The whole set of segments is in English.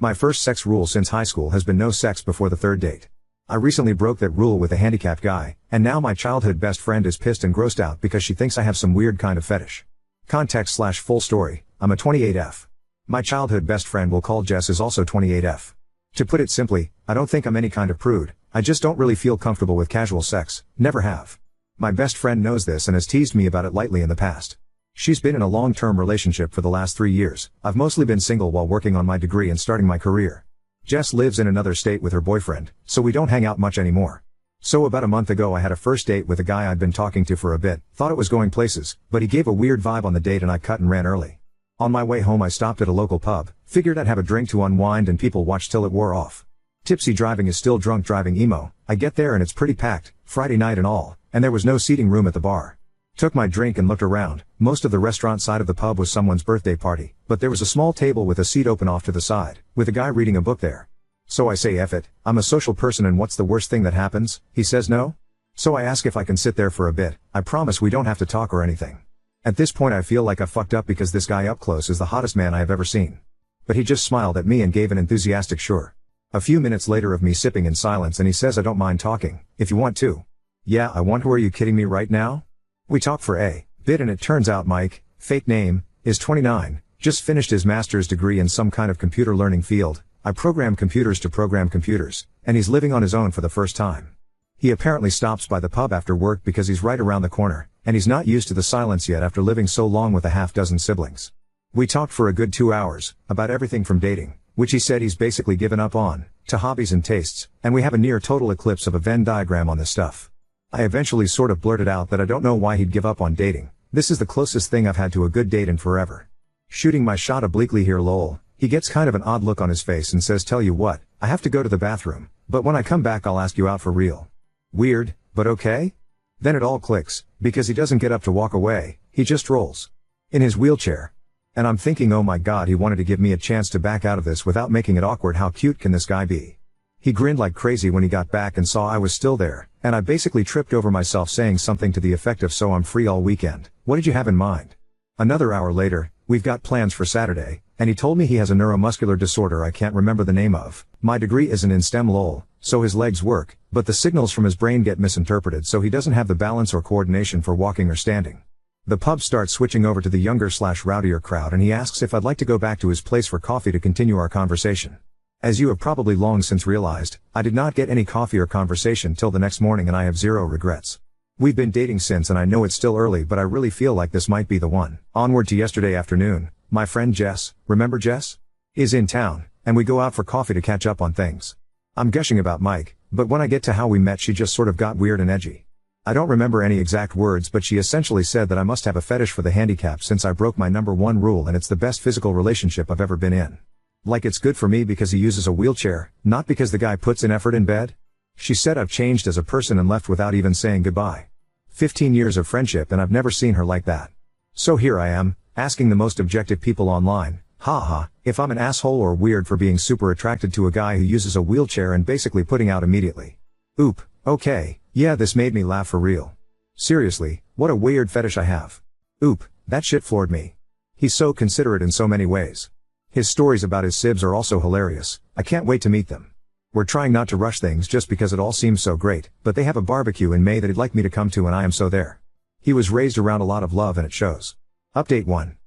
My first sex rule since high school has been no sex before the third date. I recently broke that rule with a handicapped guy, and now my childhood best friend is pissed and grossed out because she thinks I have some weird kind of fetish. Context/full story, I'm a 28F. My childhood best friend we'll call Jess is also 28F. To put it simply, I don't think I'm any kind of prude, I just don't really feel comfortable with casual sex, never have. My best friend knows this and has teased me about it lightly in the past. She's been in a long-term relationship for the last 3 years, I've mostly been single while working on my degree and starting my career. Jess lives in another state with her boyfriend, so we don't hang out much anymore. So about a month ago I had a first date with a guy I'd been talking to for a bit, thought it was going places, but he gave a weird vibe on the date and I cut and ran early. On my way home I stopped at a local pub, figured I'd have a drink to unwind and people watch till it wore off. Tipsy driving is still drunk driving emo. I get there and it's pretty packed, Friday night and all, and there was no seating room at the bar. Took my drink and looked around, most of the restaurant side of the pub was someone's birthday party, but there was a small table with a seat open off to the side, with a guy reading a book there. So I say F it, I'm a social person and what's the worst thing that happens? He says no? So I ask if I can sit there for a bit, I promise we don't have to talk or anything. At this point I feel like I fucked up because this guy up close is the hottest man I have ever seen. But he just smiled at me and gave an enthusiastic sure. A few minutes later of me sipping in silence and he says I don't mind talking, if you want to. Yeah I want to. Are you kidding me right now? We talk for a bit and it turns out Mike, fake name, is 29, just finished his master's degree in some kind of computer learning field. I program computers to program computers, and he's living on his own for the first time. He apparently stops by the pub after work because he's right around the corner, and he's not used to the silence yet after living so long with a half-dozen siblings. We talked for a good 2 hours, about everything from dating, which he said he's basically given up on, to hobbies and tastes, and we have a near total eclipse of a Venn diagram on this stuff. I eventually sort of blurted out that I don't know why he'd give up on dating, this is the closest thing I've had to a good date in forever. Shooting my shot obliquely here lol, he gets kind of an odd look on his face and says tell you what, I have to go to the bathroom, but when I come back I'll ask you out for real. Weird, but okay? Then it all clicks, because he doesn't get up to walk away, he just rolls. In his wheelchair. And I'm thinking oh my god he wanted to give me a chance to back out of this without making it awkward. How cute can this guy be? He grinned like crazy when he got back and saw I was still there, and I basically tripped over myself saying something to the effect of so I'm free all weekend, what did you have in mind? Another hour later, we've got plans for Saturday, and he told me he has a neuromuscular disorder I can't remember the name of. My degree isn't in STEM lol, so his legs work, but the signals from his brain get misinterpreted so he doesn't have the balance or coordination for walking or standing. The pub starts switching over to the younger/rowdier crowd and he asks if I'd like to go back to his place for coffee to continue our conversation. As you have probably long since realized, I did not get any coffee or conversation till the next morning and I have zero regrets. We've been dating since and I know it's still early but I really feel like this might be the one. Onward to yesterday afternoon, my friend Jess, remember Jess? Is in town, and we go out for coffee to catch up on things. I'm gushing about Mike, but when I get to how we met she just sort of got weird and edgy. I don't remember any exact words but she essentially said that I must have a fetish for the handicapped since I broke my number one rule and it's the best physical relationship I've ever been in. Like it's good for me because he uses a wheelchair, not because the guy puts in effort in bed? She said I've changed as a person and left without even saying goodbye. 15 years of friendship and I've never seen her like that. So here I am, asking the most objective people online, haha, if I'm an asshole or weird for being super attracted to a guy who uses a wheelchair and basically putting out immediately. Oop, okay, yeah this made me laugh for real. Seriously, what a weird fetish I have. Oop, that shit floored me. He's so considerate in so many ways. His stories about his sibs are also hilarious, I can't wait to meet them. We're trying not to rush things just because it all seems so great, but they have a barbecue in May that he'd like me to come to and I am so there. He was raised around a lot of love and it shows. Update 1.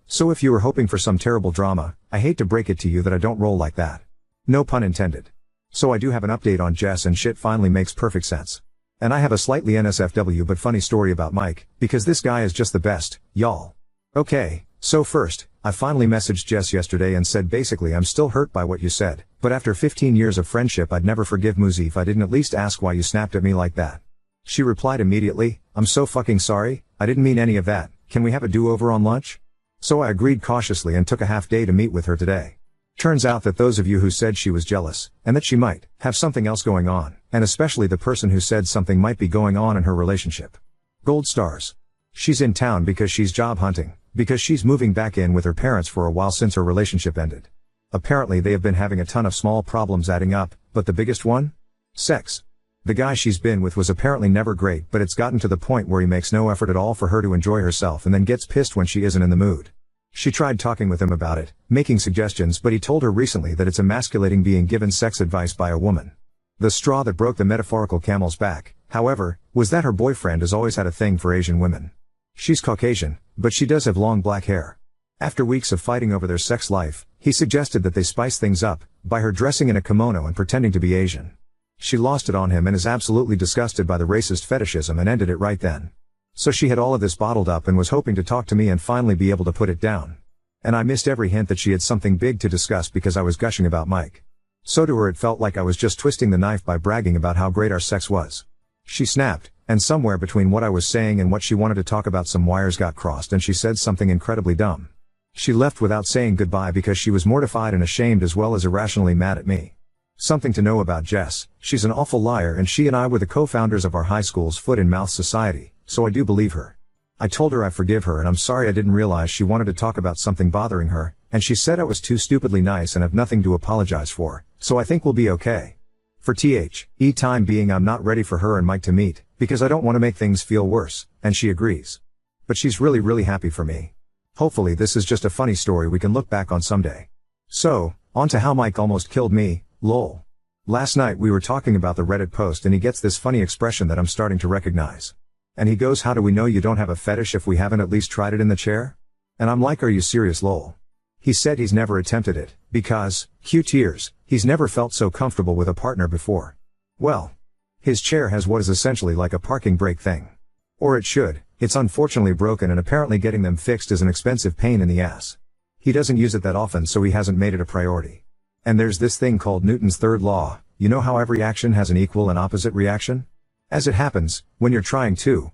So if you were hoping for some terrible drama, I hate to break it to you that I don't roll like that. No pun intended. So I do have an update on Jess and shit finally makes perfect sense. And I have a slightly NSFW but funny story about Mike, because this guy is just the best, y'all. Okay, so first, I finally messaged Jess yesterday and said basically I'm still hurt by what you said, but after 15 years of friendship I'd never forgive Muzi if I didn't at least ask why you snapped at me like that. She replied immediately, I'm so fucking sorry, I didn't mean any of that, can we have a do-over on lunch? So I agreed cautiously and took a half day to meet with her today. Turns out that those of you who said she was jealous, and that she might have something else going on, and especially the person who said something might be going on in her relationship. Gold stars. She's in town because she's job hunting, because she's moving back in with her parents for a while since her relationship ended. Apparently they have been having a ton of small problems adding up, but the biggest one? Sex. The guy she's been with was apparently never great but it's gotten to the point where he makes no effort at all for her to enjoy herself and then gets pissed when she isn't in the mood. She tried talking with him about it, making suggestions, but he told her recently that it's emasculating being given sex advice by a woman. The straw that broke the metaphorical camel's back, however, was that her boyfriend has always had a thing for Asian women. She's Caucasian, but she does have long black hair. After weeks of fighting over their sex life, he suggested that they spice things up, by her dressing in a kimono and pretending to be Asian. She lost it on him and is absolutely disgusted by the racist fetishism and ended it right then. So she had all of this bottled up and was hoping to talk to me and finally be able to put it down. And I missed every hint that she had something big to discuss because I was gushing about Mike. So to her it felt like I was just twisting the knife by bragging about how great our sex was. She snapped, and somewhere between what I was saying and what she wanted to talk about some wires got crossed and she said something incredibly dumb. She left without saying goodbye because she was mortified and ashamed as well as irrationally mad at me. Something to know about Jess, she's an awful liar and she and I were the co-founders of our high school's Foot and Mouth Society, so I do believe her. I told her I forgive her and I'm sorry I didn't realize she wanted to talk about something bothering her, and she said I was too stupidly nice and have nothing to apologize for, so I think we'll be okay. For time being I'm not ready for her and Mike to meet, because I don't want to make things feel worse, and she agrees. But she's really happy for me. Hopefully this is just a funny story we can look back on someday. So, on to how Mike almost killed me, lol. Last night we were talking about the Reddit post and he gets this funny expression that I'm starting to recognize. And he goes, how do we know you don't have a fetish if we haven't at least tried it in the chair? And I'm like, are you serious lol? He said he's never attempted it, because, cue tears, he's never felt so comfortable with a partner before. Well, his chair has what is essentially like a parking brake thing. Or it should, it's unfortunately broken and apparently getting them fixed is an expensive pain in the ass. He doesn't use it that often so he hasn't made it a priority. And there's this thing called Newton's third law, you know how every action has an equal and opposite reaction? As it happens, when you're trying to,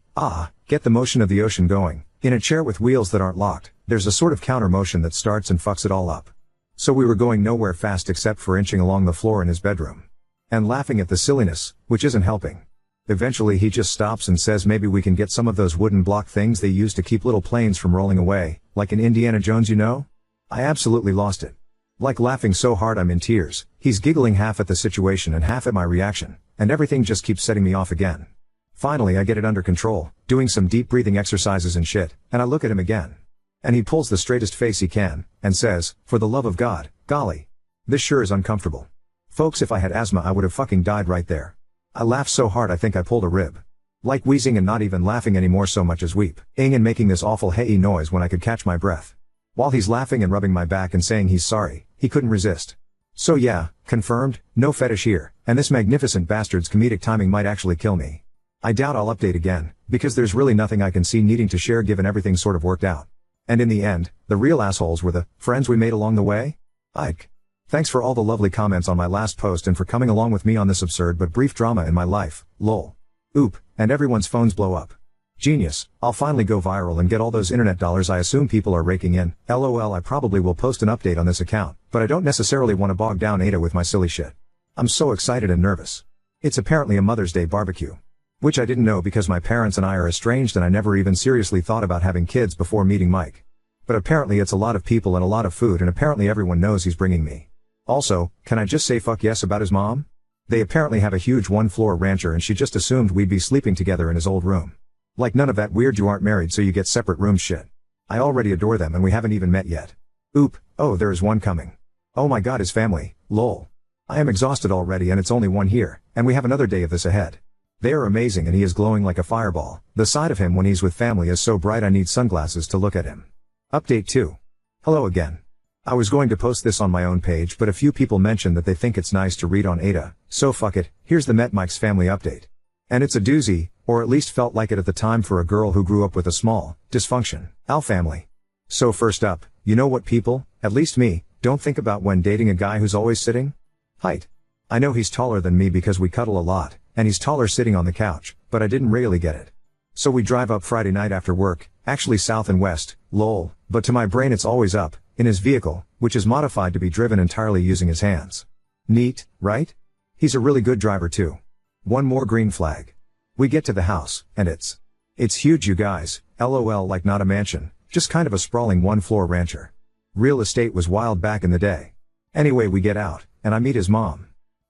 get the motion of the ocean going, in a chair with wheels that aren't locked, there's a sort of counter motion that starts and fucks it all up. So we were going nowhere fast except for inching along the floor in his bedroom. And laughing at the silliness, which isn't helping. Eventually he just stops and says maybe we can get some of those wooden block things they use to keep little planes from rolling away, like in Indiana Jones, you know? I absolutely lost it. Like laughing so hard I'm in tears, he's giggling half at the situation and half at my reaction, and everything just keeps setting me off again. Finally I get it under control, doing some deep breathing exercises and shit, and I look at him again. And he pulls the straightest face he can, and says, for the love of God, golly. This sure is uncomfortable. Folks, if I had asthma I would have fucking died right there. I laughed so hard I think I pulled a rib. Like wheezing and not even laughing anymore so much as weeping and making this awful hey noise when I could catch my breath. While he's laughing and rubbing my back and saying he's sorry, he couldn't resist. So yeah, confirmed, no fetish here, and this magnificent bastard's comedic timing might actually kill me. I doubt I'll update again, because there's really nothing I can see needing to share given everything sort of worked out. And in the end, the real assholes were the friends we made along the way? Ike. Thanks for all the lovely comments on my last post and for coming along with me on this absurd but brief drama in my life, lol. Oop, and everyone's phones blow up. Genius, I'll finally go viral and get all those internet dollars I assume people are raking in, lol. I probably will post an update on this account, but I don't necessarily want to bog down Ada with my silly shit. I'm so excited and nervous. It's apparently a Mother's Day barbecue. Which I didn't know because my parents and I are estranged and I never even seriously thought about having kids before meeting Mike. But apparently it's a lot of people and a lot of food and apparently everyone knows he's bringing me. Also, can I just say fuck yes about his mom? They apparently have a huge one-floor rancher and she just assumed we'd be sleeping together in his old room. Like none of that weird you aren't married so you get separate rooms shit. I already adore them and we haven't even met yet. Oop, oh there is one coming. Oh my god, his family, lol. I am exhausted already and it's only one here, and we have another day of this ahead. They are amazing and he is glowing like a fireball. The side of him when he's with family is so bright I need sunglasses to look at him. Update 2. Hello again. I was going to post this on my own page but a few people mentioned that they think it's nice to read on Ada, so fuck it, here's the Met Mike's family update. And it's a doozy, or at least felt like it at the time for a girl who grew up with a small, dysfunction-al family. So first up, you know what people, at least me, don't think about when dating a guy who's always sitting? Height. I know he's taller than me because we cuddle a lot, and he's taller sitting on the couch, but I didn't really get it. So we drive up Friday night after work, actually south and west, lol, but to my brain it's always up, in his vehicle, which is modified to be driven entirely using his hands. Neat, right? He's a really good driver too. One more green flag. We get to the house, and it's huge you guys, lol, like not a mansion, just kind of a sprawling one-floor rancher. Real estate was wild back in the day. Anyway we get out, and I meet his mom.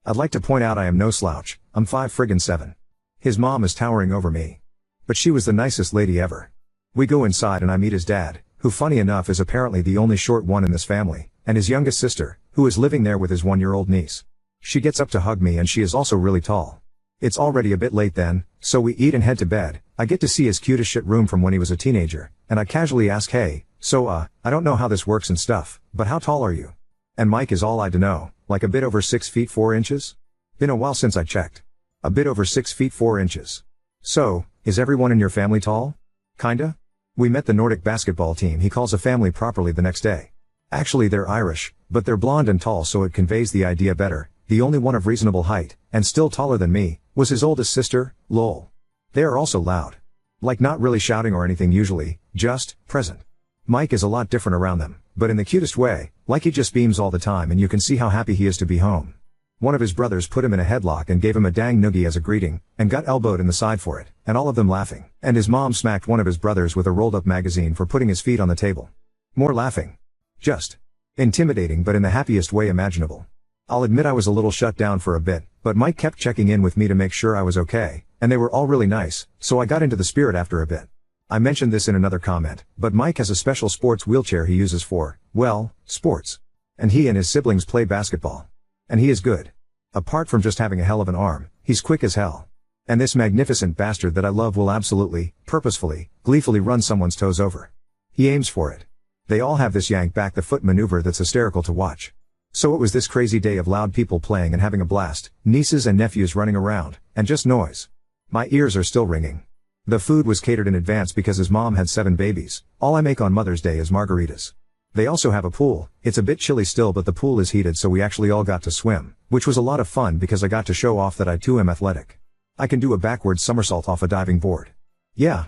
I'd like to point out I am no slouch, I'm 5'7". His mom is towering over me. But she was the nicest lady ever. We go inside and I meet his dad, who funny enough is apparently the only short one in this family, and his youngest sister, who is living there with his 1-year-old niece. She gets up to hug me and she is also really tall. It's already a bit late then, so we eat and head to bed. I get to see his cute as shit room from when he was a teenager, and I casually ask, hey, so I don't know how this works and stuff, but how tall are you? And Mike is all I'd to know, like a bit over 6 feet 4 inches? Been a while since I checked. A bit over 6 feet 4 inches. So, is everyone in your family tall? Kinda? We met the Nordic basketball team he calls a family properly the next day. Actually they're Irish, but they're blonde and tall so it conveys the idea better. The only one of reasonable height, and still taller than me, was his oldest sister, lol. They are also loud. Like not really shouting or anything usually, just, present. Mike is a lot different around them, but in the cutest way, like he just beams all the time and you can see how happy he is to be home. One of his brothers put him in a headlock and gave him a dang noogie as a greeting, and got elbowed in the side for it, and all of them laughing, and his mom smacked one of his brothers with a rolled up magazine for putting his feet on the table. More laughing. Just intimidating but in the happiest way imaginable. I'll admit I was a little shut down for a bit, but Mike kept checking in with me to make sure I was okay, and they were all really nice, so I got into the spirit after a bit. I mentioned this in another comment, but Mike has a special sports wheelchair he uses for, well, sports. And he and his siblings play basketball. And he is good. Apart from just having a hell of an arm, he's quick as hell. And this magnificent bastard that I love will absolutely, purposefully, gleefully run someone's toes over. He aims for it. They all have this yank back the foot maneuver that's hysterical to watch. So it was this crazy day of loud people playing and having a blast, nieces and nephews running around, and just noise. My ears are still ringing. The food was catered in advance because his mom had 7 babies. All I make on Mother's Day is margaritas. They also have a pool. It's a bit chilly still but the pool is heated so we actually all got to swim, which was a lot of fun because I got to show off that I too am athletic. I can do a backwards somersault off a diving board. Yeah.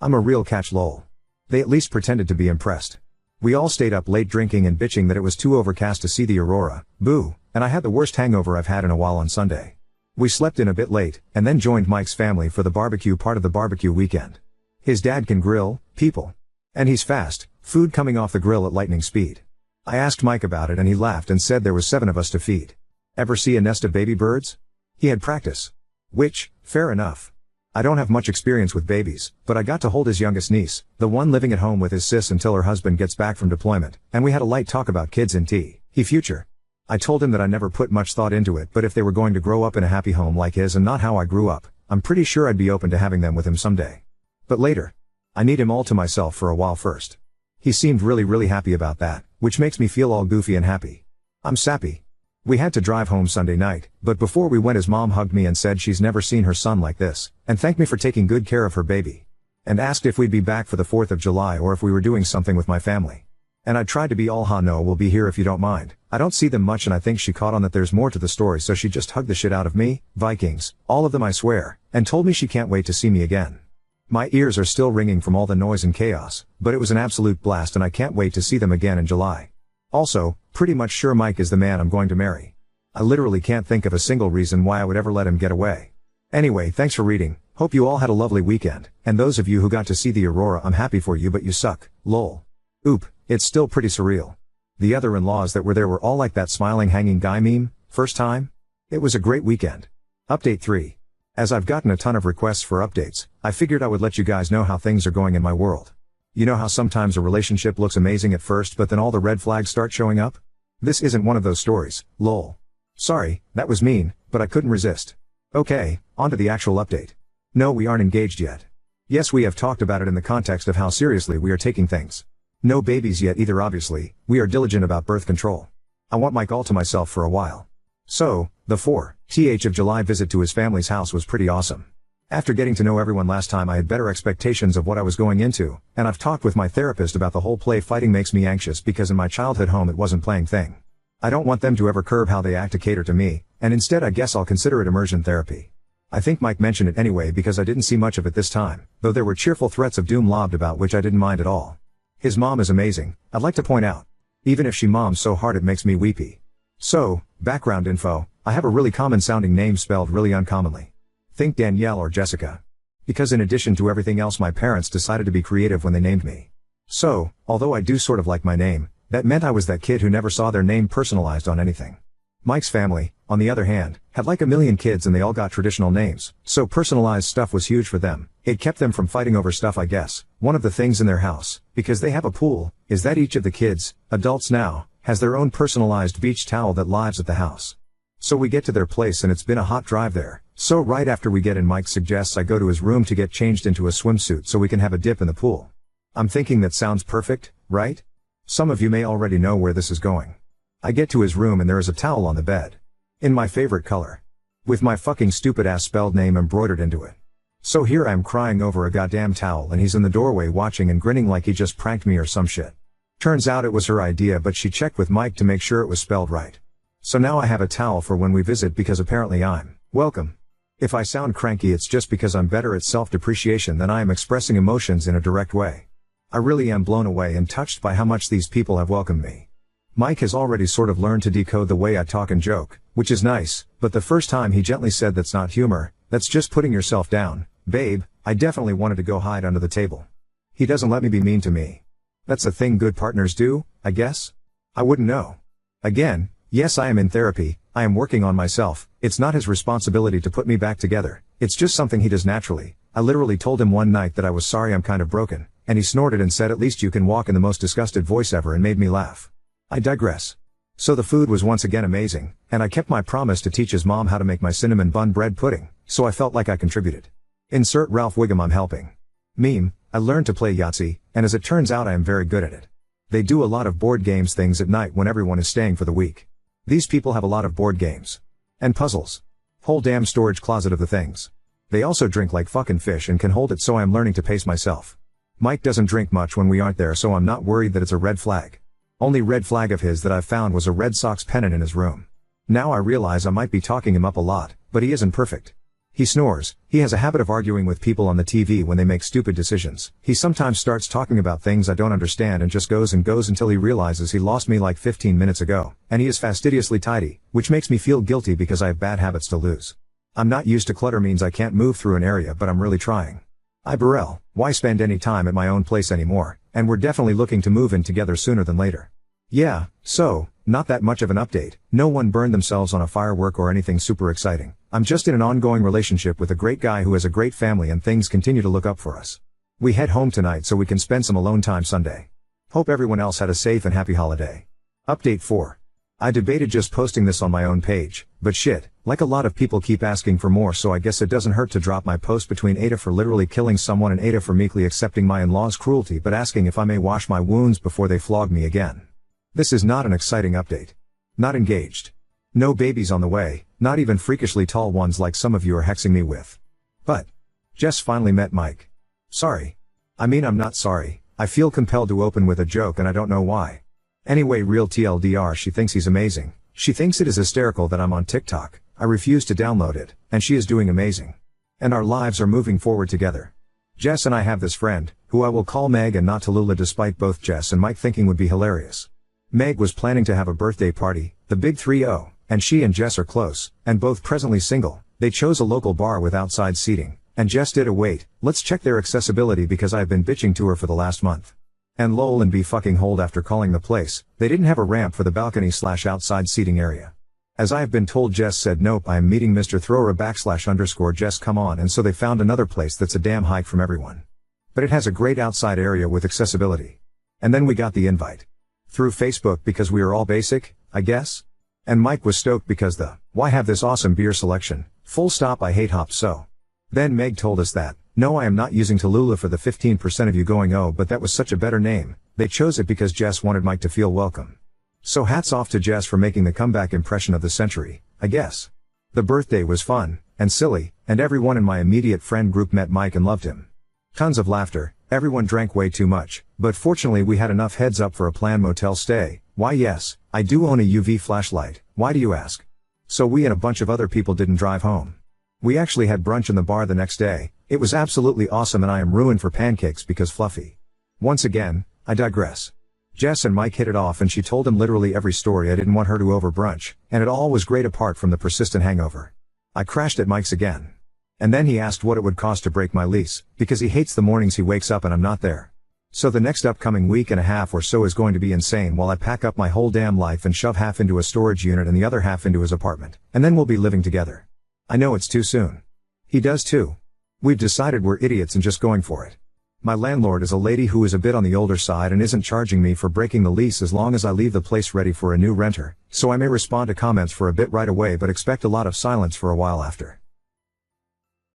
I'm a real catch lol. They at least pretended to be impressed. We all stayed up late drinking and bitching that it was too overcast to see the aurora, boo, and I had the worst hangover I've had in a while on Sunday. We slept in a bit late, and then joined Mike's family for the barbecue part of the barbecue weekend. His dad can grill, people. And he's fast, food coming off the grill at lightning speed. I asked Mike about it and he laughed and said there was 7 of us to feed. Ever see a nest of baby birds? He had practice. Which, fair enough. I don't have much experience with babies, but I got to hold his youngest niece, the one living at home with his sis until her husband gets back from deployment, and we had a light talk about kids and he future. I told him that I never put much thought into it but if they were going to grow up in a happy home like his and not how I grew up, I'm pretty sure I'd be open to having them with him someday. But later. I need him all to myself for a while first. He seemed really happy about that, which makes me feel all goofy and happy. I'm sappy. We had to drive home Sunday night, but before we went his mom hugged me and said she's never seen her son like this, and thanked me for taking good care of her baby. And asked if we'd be back for the 4th of July or if we were doing something with my family. And I tried to be all no, we'll be here if you don't mind. I don't see them much and I think she caught on that there's more to the story so she just hugged the shit out of me, Vikings, all of them I swear, and told me she can't wait to see me again. My ears are still ringing from all the noise and chaos, but it was an absolute blast and I can't wait to see them again in July. Also, pretty much sure Mike is the man I'm going to marry. I literally can't think of a single reason why I would ever let him get away. Anyway, thanks for reading, hope you all had a lovely weekend, and those of you who got to see the aurora I'm happy for you but you suck, lol. Oop, it's still pretty surreal. The other in-laws that were there were all like that smiling hanging guy meme, first time? It was a great weekend. Update 3. As I've gotten a ton of requests for updates, I figured I would let you guys know how things are going in my world. You know how sometimes a relationship looks amazing at first but then all the red flags start showing up? This isn't one of those stories, lol. Sorry, that was mean, but I couldn't resist. Okay, on to the actual update. No, we aren't engaged yet. Yes, we have talked about it in the context of how seriously we are taking things. No babies yet either obviously, we are diligent about birth control. I want Mike all to myself for a while. So, the 4th of July visit to his family's house was pretty awesome. After getting to know everyone last time I had better expectations of what I was going into, and I've talked with my therapist about the whole play fighting makes me anxious because in my childhood home it wasn't playing thing. I don't want them to ever curb how they act to cater to me, and instead I guess I'll consider it immersion therapy. I think Mike mentioned it anyway because I didn't see much of it this time, though there were cheerful threats of doom lobbed about which I didn't mind at all. His mom is amazing, I'd like to point out. Even if she moms so hard it makes me weepy. So, background info, I have a really common sounding name spelled really uncommonly. Think Danielle or Jessica. Because in addition to everything else my parents decided to be creative when they named me. So, although I do sort of like my name, that meant I was that kid who never saw their name personalized on anything. Mike's family, on the other hand, Had like a million kids and they all got traditional names, so personalized stuff was huge for them. It kept them from fighting over stuff, I guess. One of the things in their house, because they have a pool, is that each of the kids, adults now, has their own personalized beach towel that lives at the house. So we get to their place and it's been a hot drive there. So right after we get in, Mike suggests I go to his room to get changed into a swimsuit so we can have a dip in the pool. I'm thinking that sounds perfect, right? Some of you may already know where this is going. I get to his room and there is a towel on the bed. In my favorite color. With my fucking stupid ass spelled name embroidered into it. So here I am crying over a goddamn towel and he's in the doorway watching and grinning like he just pranked me or some shit. Turns out it was her idea, but she checked with Mike to make sure it was spelled right. So now I have a towel for when we visit because apparently I'm welcome. If I sound cranky, it's just because I'm better at self-depreciation than I am expressing emotions in a direct way. I really am blown away and touched by how much these people have welcomed me. Mike has already sort of learned to decode the way I talk and joke, which is nice, but the first time he gently said that's not humor, that's just putting yourself down, babe, I definitely wanted to go hide under the table. He doesn't let me be mean to me. That's a thing good partners do, I guess? I wouldn't know. Again, yes, I am in therapy, I am working on myself, it's not his responsibility to put me back together, it's just something he does naturally. I literally told him one night that I was sorry I'm kind of broken, and he snorted and said at least you can walk in the most disgusted voice ever and made me laugh. I digress. So the food was once again amazing, and I kept my promise to teach his mom how to make my cinnamon bun bread pudding, so I felt like I contributed. Insert Ralph Wiggum I'm helping. Meme, I learned to play Yahtzee, and as it turns out I am very good at it. They do a lot of board games things at night when everyone is staying for the week. These people have a lot of board games. And puzzles. Whole damn storage closet of the things. They also drink like fucking fish and can hold it, so I am learning to pace myself. Mike doesn't drink much when we aren't there, so I'm not worried that it's a red flag. Only red flag of his that I've found was a Red Sox pennant in his room. Now I realize I might be talking him up a lot, but he isn't perfect. He snores, he has a habit of arguing with people on the TV when they make stupid decisions. He sometimes starts talking about things I don't understand and just goes and goes until he realizes he lost me like 15 minutes ago, and he is fastidiously tidy, which makes me feel guilty because I have bad habits to lose. I'm not used to clutter means I can't move through an area, but I'm really trying. Burrell, why spend any time at my own place anymore, and we're definitely looking to move in together sooner than later. Yeah, so, not that much of an update, no one burned themselves on a firework or anything super exciting. I'm just in an ongoing relationship with a great guy who has a great family and things continue to look up for us. We head home tonight so we can spend some alone time Sunday. Hope everyone else had a safe and happy holiday. Update 4. I debated just posting this on my own page, but shit, like a lot of people keep asking for more, so I guess it doesn't hurt to drop my post between Ada for literally killing someone and Ada for meekly accepting my in-laws' cruelty but asking if I may wash my wounds before they flog me again. This is not an exciting update. Not engaged. No babies on the way, not even freakishly tall ones like some of you are hexing me with. But Jess finally met Mike. Sorry. I mean, I'm not sorry, I feel compelled to open with a joke and I don't know why. Anyway, real TLDR, she thinks he's amazing. She thinks it is hysterical that I'm on TikTok. I refuse to download it, and she is doing amazing. And our lives are moving forward together. Jess and I have this friend, who I will call Meg and not Tallulah despite both Jess and Mike thinking would be hilarious. Meg was planning to have a birthday party, the big 3-0, and she and Jess are close, and both presently single. They chose a local bar with outside seating, and Jess did a wait, let's check their accessibility because I have been bitching to her for the last month. And lol and be fucking hold after calling the place, they didn't have a ramp for the balcony/outside seating area. As I have been told, Jess said nope, I am meeting Mr. Thrower _ Jess come on, and so they found another place that's a damn hike from everyone. But it has a great outside area with accessibility. And then we got the invite. Through Facebook because we are all basic, I guess? And Mike was stoked because why have this awesome beer selection, full stop, I hate hops so. Then Meg told us that, no, I am not using Tallulah for the 15% of you going oh but that was such a better name, they chose it because Jess wanted Mike to feel welcome. So hats off to Jess for making the comeback impression of the century, I guess. The birthday was fun, and silly, and everyone in my immediate friend group met Mike and loved him. Tons of laughter, everyone drank way too much, but fortunately we had enough heads up for a planned motel stay. Why yes, I do own a UV flashlight, why do you ask? So we and a bunch of other people didn't drive home. We actually had brunch in the bar the next day. It was absolutely awesome and I am ruined for pancakes because fluffy. Once again, I digress. Jess and Mike hit it off and she told him literally every story I didn't want her to over brunch, and it all was great apart from the persistent hangover. I crashed at Mike's again. And then he asked what it would cost to break my lease, because he hates the mornings he wakes up and I'm not there. So the next upcoming week and a half or so is going to be insane while I pack up my whole damn life and shove half into a storage unit and the other half into his apartment. And then we'll be living together. I know it's too soon. He does too. We've decided we're idiots and just going for it. My landlord is a lady who is a bit on the older side and isn't charging me for breaking the lease as long as I leave the place ready for a new renter, so I may respond to comments for a bit right away but expect a lot of silence for a while after.